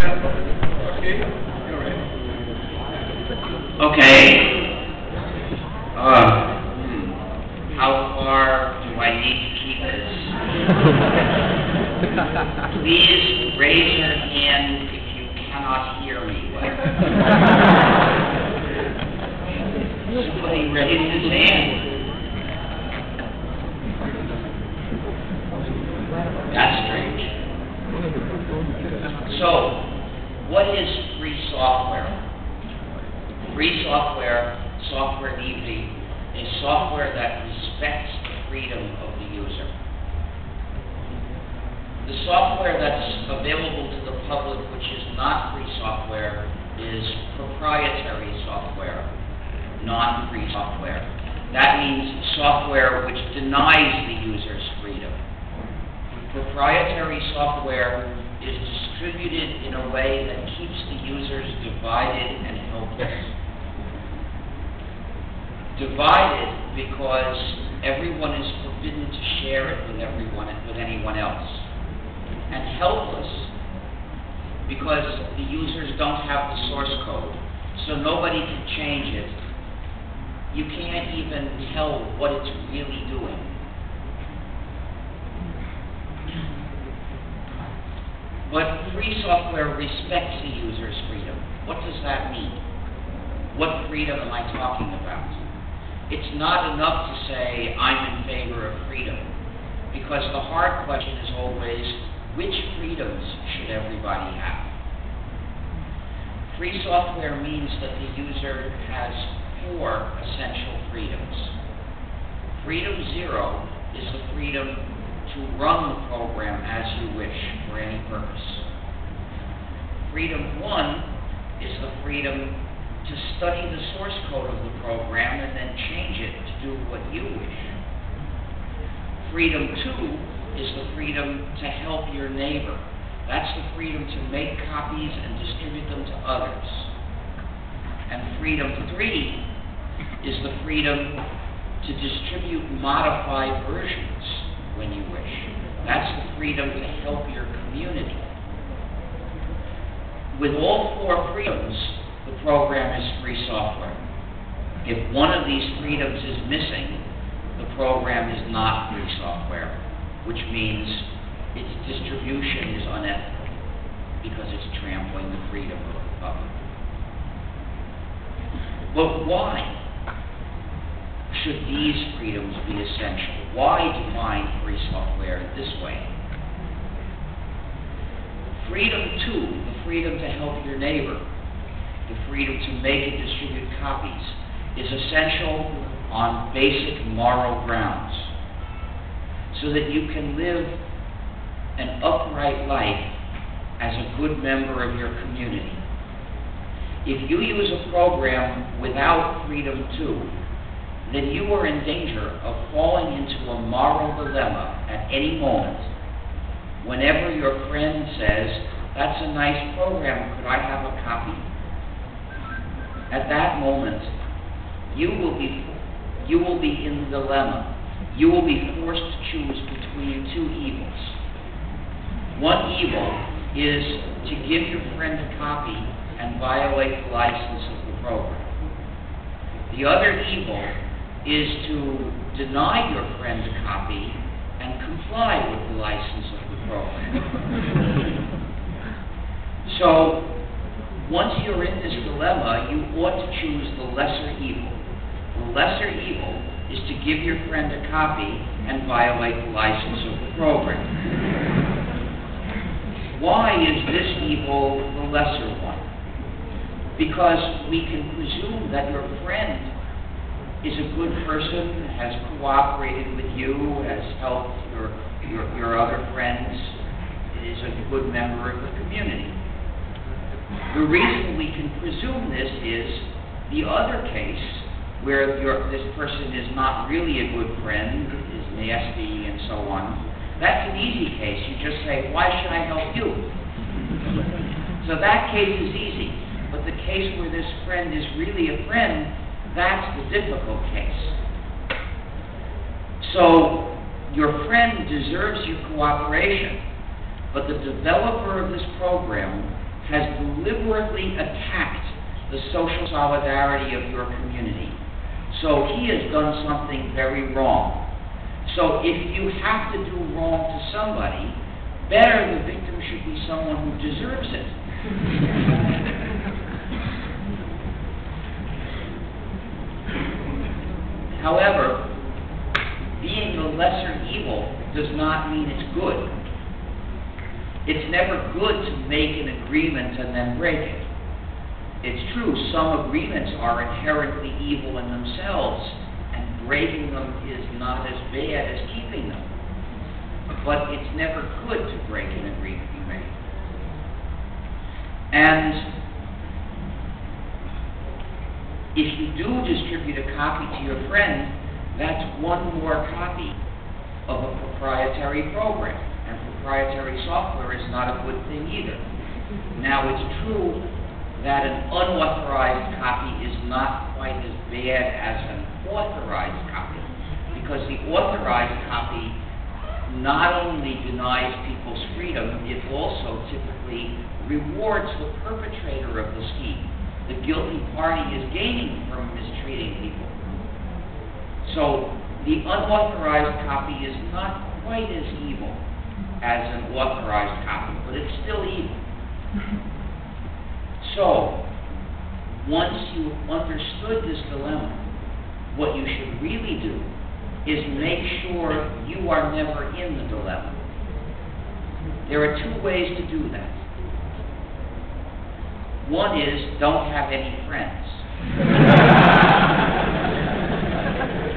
Okay. How far do I need to keep this? Please raise your hand if you cannot hear me well. Somebody raised his hand. That's strange. So, what is free software? Free software, software libre, is software that respects the freedom of the user. The software that's available to the public, which is not free software, is proprietary software, non-free software. That means software which denies the user's freedom. Proprietary software is distributed in a way that keeps the users divided and helpless. Divided because everyone is forbidden to share it with anyone else. And helpless because the users don't have the source code, so nobody can change it. You can't even tell what it's really doing. But free software respects the user's freedom. What does that mean? What freedom am I talking about? It's not enough to say, I'm in favor of freedom, because the hard question is always, which freedoms should everybody have? Free software means that the user has 4 essential freedoms. Freedom 0 is the freedom to run the program as you wish for any purpose. Freedom 1 is the freedom to study the source code of the program and then change it to do what you wish. Freedom 2 is the freedom to help your neighbor. That's the freedom to make copies and distribute them to others. And freedom 3 is the freedom to distribute modified versions when you wish. That's the freedom to help your community. With all 4 freedoms, the program is free software. If one of these freedoms is missing, the program is not free software, which means its distribution is unethical because it's trampling the freedom of the public. But why should these freedoms be essential? Why define free software this way? Freedom 2, the freedom to help your neighbor, the freedom to make and distribute copies, is essential on basic moral grounds so that you can live an upright life as a good member of your community. If you use a program without freedom 2, then you are in danger of falling into a moral dilemma at any moment. Whenever your friend says, "That's a nice program, could I have a copy?" At that moment, you will be in the dilemma. You will be forced to choose between 2 evils. One evil is to give your friend a copy and violate the license of the program. The other evil is to deny your friend a copy and comply with the license of the program. So, once you're in this dilemma, you ought to choose the lesser evil. The lesser evil is to give your friend a copy and violate the license of the program. Why is this evil the lesser one? Because we can presume that your friend is a good person, has cooperated with you, has helped your other friends, is a good member of the community. The reason we can presume this is the other case where this person is not really a good friend, is nasty and so on. That's an easy case. You just say, "Why should I help you?" So that case is easy. But the case where this friend is really a friend, that's the difficult case. So your friend deserves your cooperation, but the developer of this program has deliberately attacked the social solidarity of your community. So he has done something very wrong. So if you have to do wrong to somebody, better the victim should be someone who deserves it. However, being the lesser evil does not mean it's good. It's never good to make an agreement and then break it. It's true, some agreements are inherently evil in themselves, and breaking them is not as bad as keeping them. But it's never good to break an agreement you made. And if you do distribute a copy to your friend, that's one more copy of a proprietary program. And proprietary software is not a good thing either. Now, it's true that an unauthorized copy is not quite as bad as an authorized copy, because the authorized copy not only denies people's freedom, it also typically rewards the perpetrator of the scheme. The guilty party is gaining from mistreating people. So the unauthorized copy is not quite as evil as an authorized copy, but it's still evil. So, once you've understood this dilemma, what you should really do is make sure you are never in the dilemma. There are two ways to do that. One is, don't have any friends.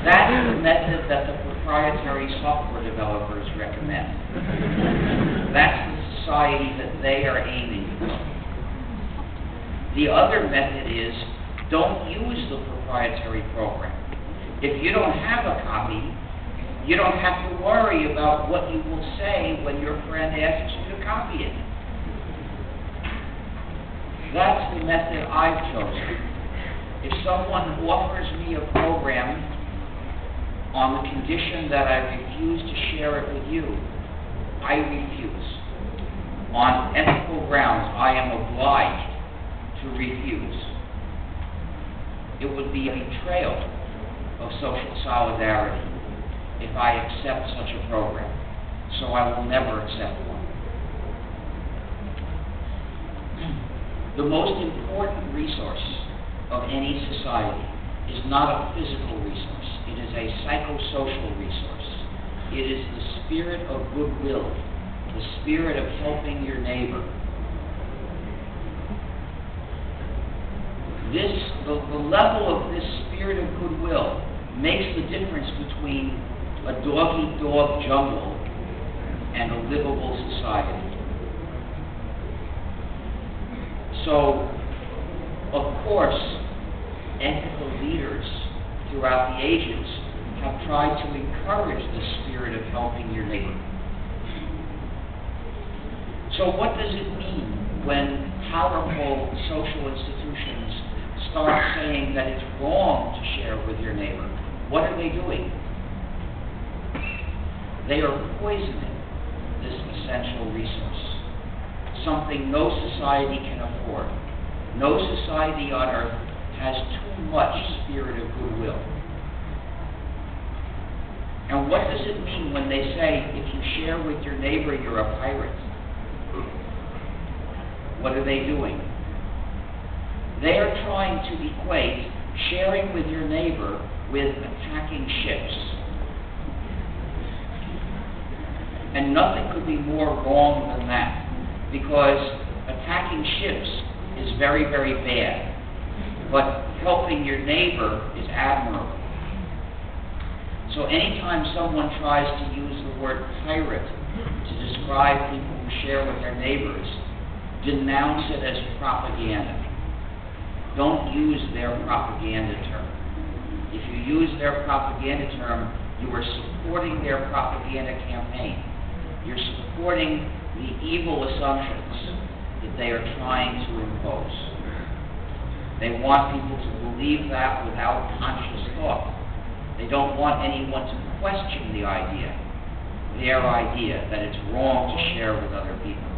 That's the method that the proprietary software developers recommend. That's the society that they are aiming for. The other method is, don't use the proprietary program. If you don't have a copy, you don't have to worry about what you will say when your friend asks you to copy it. That's the method I've chosen. If someone offers me a program on the condition that I refuse to share it with you, I refuse. On ethical grounds, I am obliged to refuse. It would be a betrayal of social solidarity if I accept such a program. So I will never accept one. The most important resource of any society is not a physical resource. It is a psychosocial resource. It is the spirit of goodwill, the spirit of helping your neighbor. The level of this spirit of goodwill makes the difference between a dog-eat-dog jungle and a livable society. So, of course, ethical leaders throughout the ages have tried to encourage the spirit of helping your neighbor. So what does it mean when powerful social institutions start saying that it's wrong to share with your neighbor? What are they doing? They are poisoning this essential resource, something no society can afford. No society on earth has too much spirit of goodwill. And what does it mean when they say, if you share with your neighbor, you're a pirate? What are they doing? They are trying to equate sharing with your neighbor with attacking ships. And nothing could be more wrong than that, because attacking ships is very, very bad, but helping your neighbor is admirable. So anytime someone tries to use the word pirate to describe people who share with their neighbors, denounce it as propaganda. Don't use their propaganda term. If you use their propaganda term, you are supporting their propaganda campaign. You're supporting the evil assumptions that they are trying to impose. They want people to believe that without conscious thought. They don't want anyone to question the idea, their idea, that it's wrong to share with other people.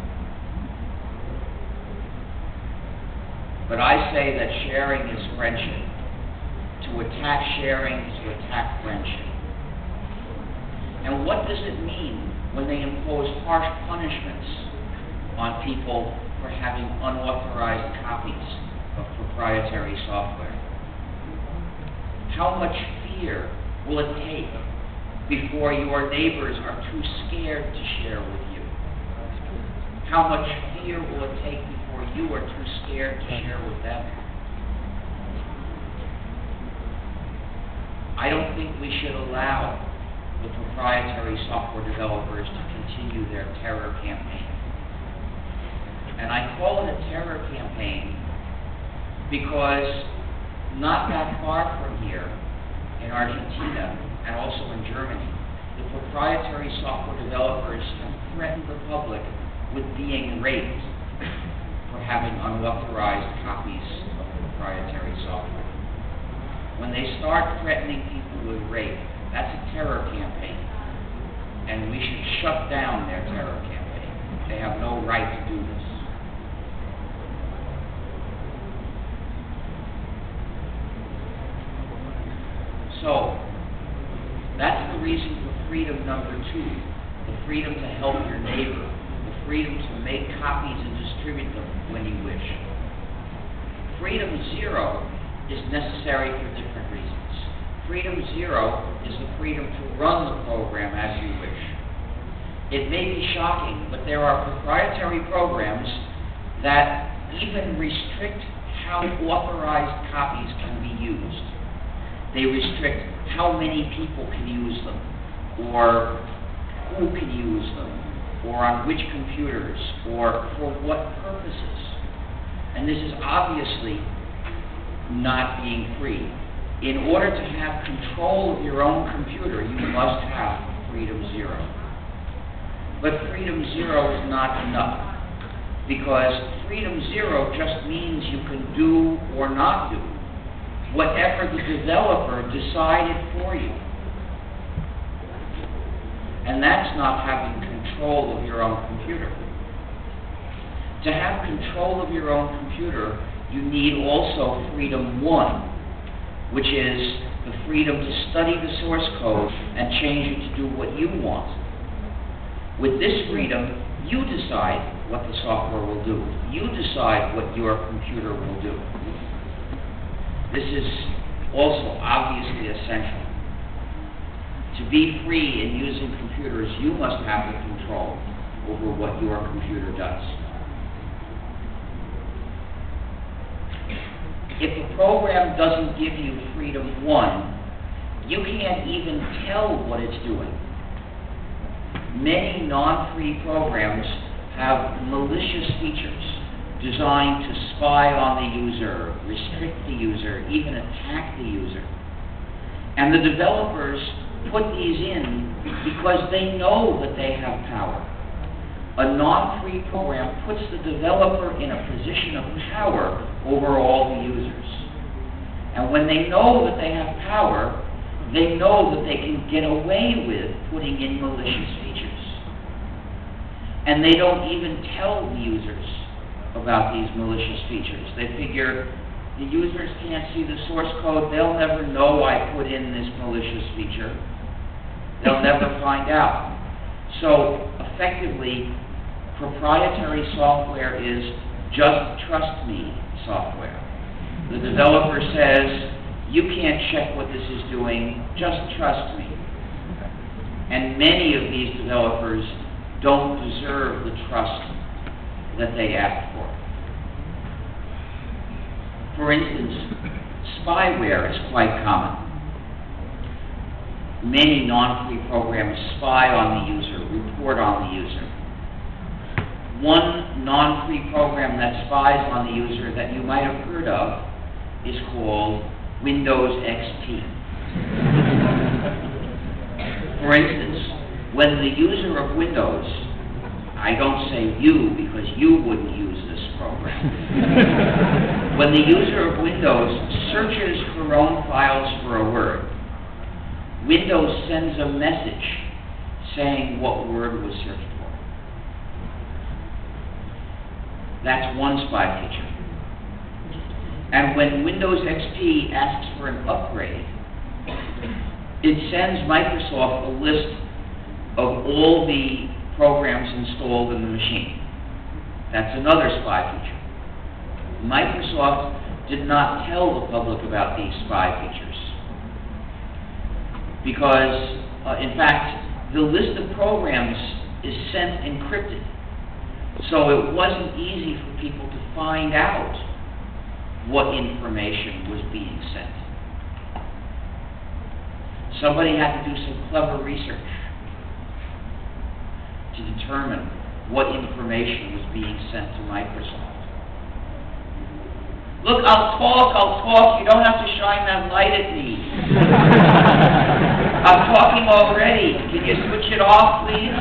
But I say that sharing is friendship. To attack sharing is to attack friendship. And what does it mean when they impose harsh punishments on people for having unauthorized copies of proprietary software? How much fear will it take before your neighbors are too scared to share with you? How much fear will it take before you are too scared to share with them? I don't think we should allow the proprietary software developers to continue their terror campaign. And I call it a terror campaign because not that far from here, in Argentina and also in Germany, the proprietary software developers have threatened the public with being raped for having unauthorized copies of proprietary software. When they start threatening people with rape, that's a terror campaign, and we should shut down their terror campaign. They have no right to do this. So, that's the reason for freedom number 2, the freedom to help your neighbor, the freedom to make copies and distribute them when you wish. Freedom 0 is necessary for different reasons. Freedom 0 is the freedom to run the program as you wish. It may be shocking, but there are proprietary programs that even restrict how authorized copies can be used. They restrict how many people can use them, or who can use them, or on which computers, or for what purposes. And this is obviously not being free. In order to have control of your own computer, you must have freedom 0. But freedom 0 is not enough, because freedom 0 just means you can do or not do whatever the developer decided for you. And that's not having control of your own computer. To have control of your own computer, you need also freedom 1, which is the freedom to study the source code and change it to do what you want. With this freedom, you decide what the software will do. You decide what your computer will do. This is also obviously essential. To be free in using computers, you must have the control over what your computer does. If a program doesn't give you freedom 1, you can't even tell what it's doing. Many non-free programs have malicious features designed to spy on the user, restrict the user, even attack the user. And the developers put these in because they know that they have power. A non-free program puts the developer in a position of power over all the users. And when they know that they have power, they know that they can get away with putting in malicious features. And they don't even tell the users about these malicious features. They figure the users can't see the source code, they'll never know I put in this malicious feature. They'll never find out. So, effectively, proprietary software is just trust me software. The developer says, you can't check what this is doing, just trust me. And many of these developers don't deserve the trust that they ask for. For instance, spyware is quite common. Many non-free programs spy on the user, report on the user. One non-free program that spies on the user that you might have heard of is called Windows XP. For instance, when the user of Windows, I don't say you because you wouldn't use this program. When the user of Windows searches her own files for a word, Windows sends a message saying what word was searched for. That's one spy feature. And when Windows XP asks for an upgrade, it sends Microsoft a list of all the programs installed in the machine. That's another spy feature. Microsoft did not tell the public about these spy features because, in fact, the list of programs is sent encrypted. So it wasn't easy for people to find out what information was being sent. Somebody had to do some clever research to determine what information was being sent to Microsoft. Look, I'll talk. You don't have to shine that light at me. I'm talking already. Can you switch it off, please?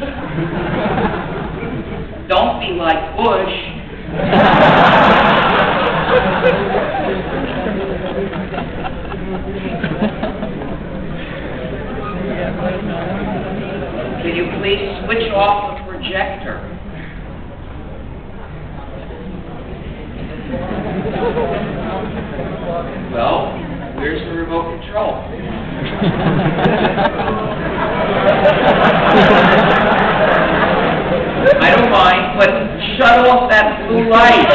Don't be like Bush. Can you please switch off the projector? Well, where's the remote control? I don't mind, but shut off that blue light.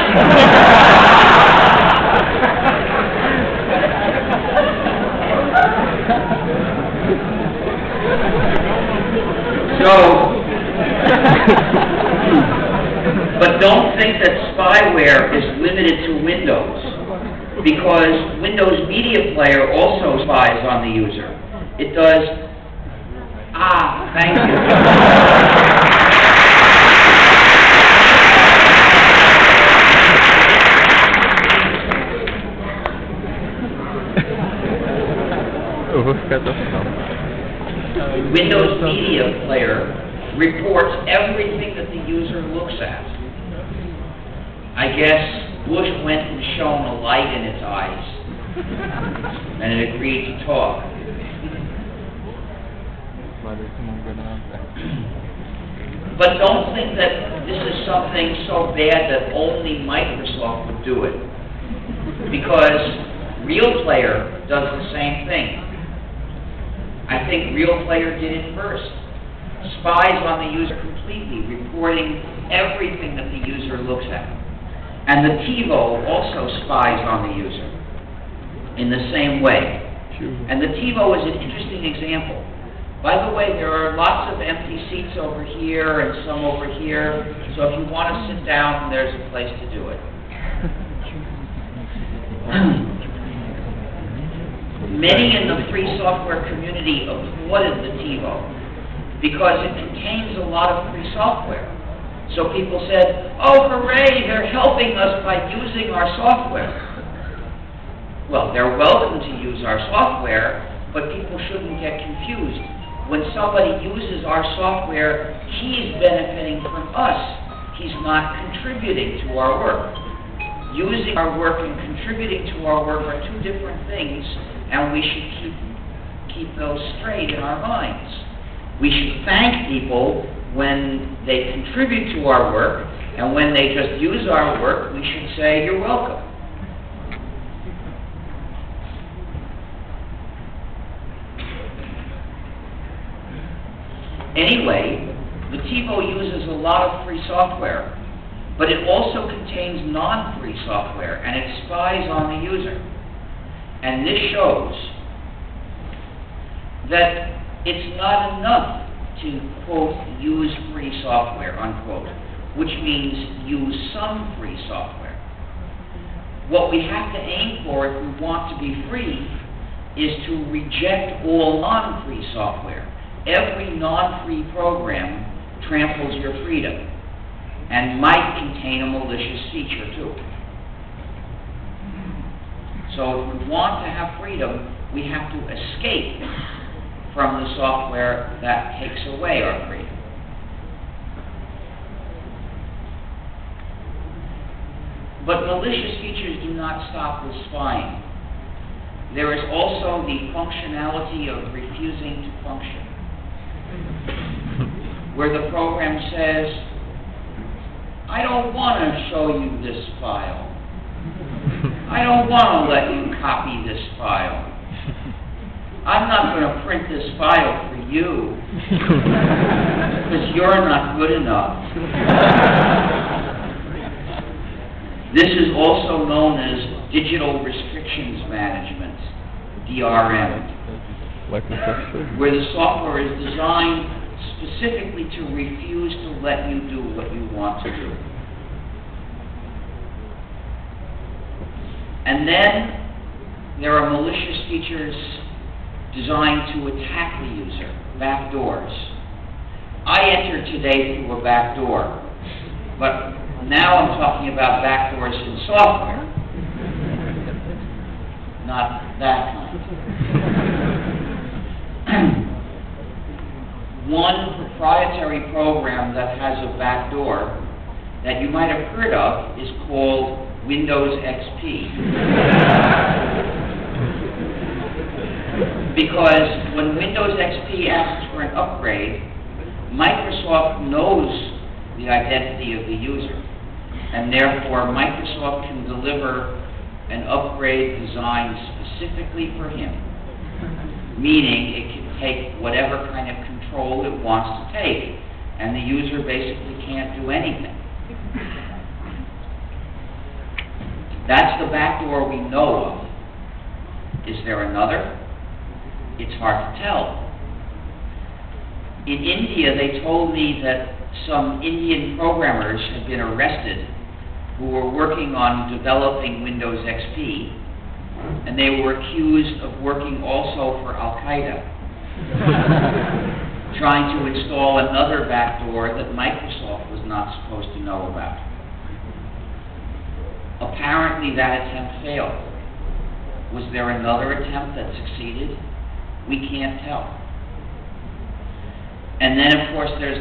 But don't think that spyware is limited to Windows, because Windows Media Player also spies on the user. It does. Thank you. Eu vou ficar até o final. Windows Media Player reports everything that the user looks at. I guess Bush went and shone a light in its eyes, and it agreed to talk. But don't think that this is something so bad that only Microsoft would do it, because Real Player does the same thing. I think Real Player did it first. Spies on the user completely, reporting everything that the user looks at. And the TiVo also spies on the user in the same way. And the TiVo is an interesting example. By the way, there are lots of empty seats over here and some over here, so if you want to sit down, there's a place to do it. Many in the free software community applauded the TiVo because it contains a lot of free software. So people said, oh, hooray, they're helping us by using our software. Well, they're welcome to use our software, but people shouldn't get confused. When somebody uses our software, he's benefiting from us. He's not contributing to our work. Using our work and contributing to our work are two different things, and we should keep those straight in our minds. We should thank people when they contribute to our work, and when they just use our work, we should say, you're welcome. Anyway, the TiVo uses a lot of free software, but it also contains non-free software, and it spies on the user. And this shows that it's not enough to, quote, use free software, unquote, which means use some free software. What we have to aim for if we want to be free is to reject all non-free software. Every non-free program tramples your freedom and might contain a malicious feature too. So if we want to have freedom, we have to escape from the software that takes away our freedom. But malicious features do not stop with spying. There is also the functionality of refusing to function, where the program says, I don't want to show you this file. I I don't want to let you copy this file. I'm not going to print this file for you, because you're not good enough. This is also known as Digital Restrictions Management, DRM, where the software is designed specifically to refuse to let you do what you want to do. And then there are malicious features designed to attack the user, backdoors. I entered today through a backdoor, but now I'm talking about backdoors in software, not that kind. One proprietary program that has a backdoor that you might have heard of is called Windows XP. Because when Windows XP asks for an upgrade, Microsoft knows the identity of the user, and therefore Microsoft can deliver an upgrade designed specifically for him, meaning it can take whatever kind of control it wants to take, and the user basically can't do anything. That's the backdoor we know of. Is there another? It's hard to tell. In India, they told me that some Indian programmers had been arrested who were working on developing Windows XP, and they were accused of working also for Al-Qaeda, trying to install another backdoor that Microsoft was not supposed to know about. Apparently that attempt failed. Was there another attempt that succeeded? We can't tell. And then, of course, there's